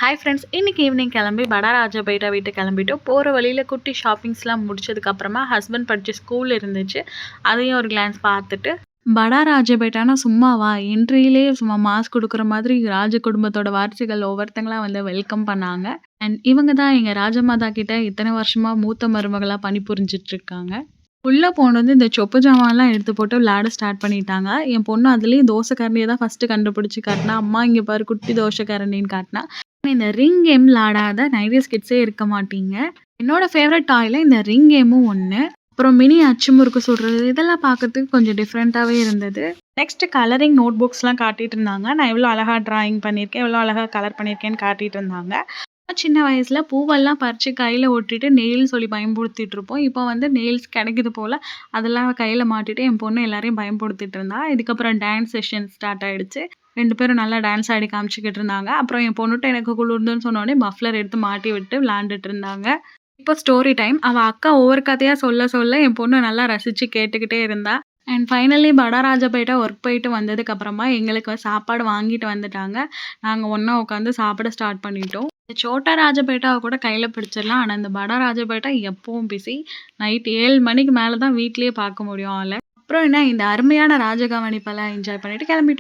Hi friends, இன்னைக்கு evening கிளம்பி படா ராஜபேட்டா வீட்டுக்கு கிளம்பிட்டோம். போகிற வழியில் குட்டி ஷாப்பிங்ஸ்லாம் முடிச்சதுக்கப்புறமா ஹஸ்பண்ட் படித்த ஸ்கூல் இருந்துச்சு. அதையும் ஒரு கிளான்ஸ் பார்த்துட்டு படா ராஜபேட்டானா சும்மாவா, என்ட்ரியிலே சும்மா மாஸ் கொடுக்குற மாதிரி ராஜ குடும்பத்தோட வாரிசுகள் ஒவ்வொருத்தங்களாம் வந்து வெல்கம் பண்ணாங்க. அண்ட் இவங்க தான் எங்கள் ராஜமாதா கிட்ட இத்தனை வருஷமாக மூத்த மருமகளாக பணிபுரிஞ்சிட்டு இருக்காங்க. உள்ள போனது இந்த சொப்பு ஜாமான்லாம் எடுத்து போட்டு விளையாட ஸ்டார்ட் பண்ணிட்டாங்க. என் பொண்ணு அதுலேயும் தோசை கரண்டியை தான் ஃபஸ்ட்டு கண்டுபிடிச்சி காட்டினா. அம்மா இங்கே பாரு குட்டி தோசை கரண்டின்னு காட்டினா. இந்த ரிங் கேம் விளையாடாத 90s கிட்ஸே இருக்க மாட்டீங்க. என்னோட ஃபேவரட் டாய்ல இந்த ரிங் கேமும் ஒன்று. அப்புறம் மினி அச்சு முறுக்கு சுடுறது, இதெல்லாம் பார்க்கறதுக்கு கொஞ்சம் டிஃப்ரெண்ட்டாகவே இருந்தது. நெக்ஸ்ட் கலரிங் நோட் புக்ஸ்லாம் காட்டிட்டு இருந்தாங்க. நான் எவ்வளோ அழகா டிராயிங் பண்ணியிருக்கேன், எவ்வளோ அழகா கலர் பண்ணியிருக்கேன்னு காட்டிட்டு இருந்தாங்க. சின்ன வயசுல பூவெல்லாம் பறிச்சு கையில ஒட்டிட்டு நெயில்ஸ் சொல்லி பயன்படுத்திட்டு இருப்போம். இப்போ வந்து நெயில்ஸ் கிடைக்குது போல. அதெல்லாம் கையில மாட்டிட்டு என் பொண்ணு எல்லாரையும் பயன்படுத்திட்டு இருந்தா. இதுக்கப்புறம் டான்ஸ் செஷன் ஸ்டார்ட் ஆயிடுச்சு. 2 பேரும் நல்லா டான்ஸ் ஆடி காமிச்சுக்கிட்டு இருந்தாங்க. அப்புறம் என் பொண்ணுட்ட எனக்கு குளிருதுன்னு சொன்னோடனே மஃப்ளர் எடுத்து மாட்டி விட்டு விளையாண்டுட்டு இருந்தாங்க. இப்போ ஸ்டோரி டைம். அவ அக்கா ஒவ்வொரு கதையா சொல்ல சொல்ல என் பொண்ணு நல்லா ரசிச்சு கேட்டுக்கிட்டே இருந்தா. அண்ட் ஃபைனலி படா ராஜபேட்டா ஒர்க் போயிட்டு வந்ததுக்கு அப்புறமா எங்களுக்கு சாப்பாடு வாங்கிட்டு வந்துட்டாங்க. நாங்க ஒண்ணா உட்காந்து சாப்பிட ஸ்டார்ட் பண்ணிட்டோம். இந்த சோட்டா ராஜபேட்டாவை கூட கையில பிடிச்சிடலாம். ஆனா இந்த படா ராஜபேட்டா எப்பவும் பிஸி. நைட் 7 மணிக்கு மேல தான் வீட்லயே பார்க்க முடியும் ஆள. அப்புறம் என்ன, இந்த அருமையான ராஜகவனிப்பெல்லாம் என்ஜாய் பண்ணிட்டு கிளம்பிட்டோம்.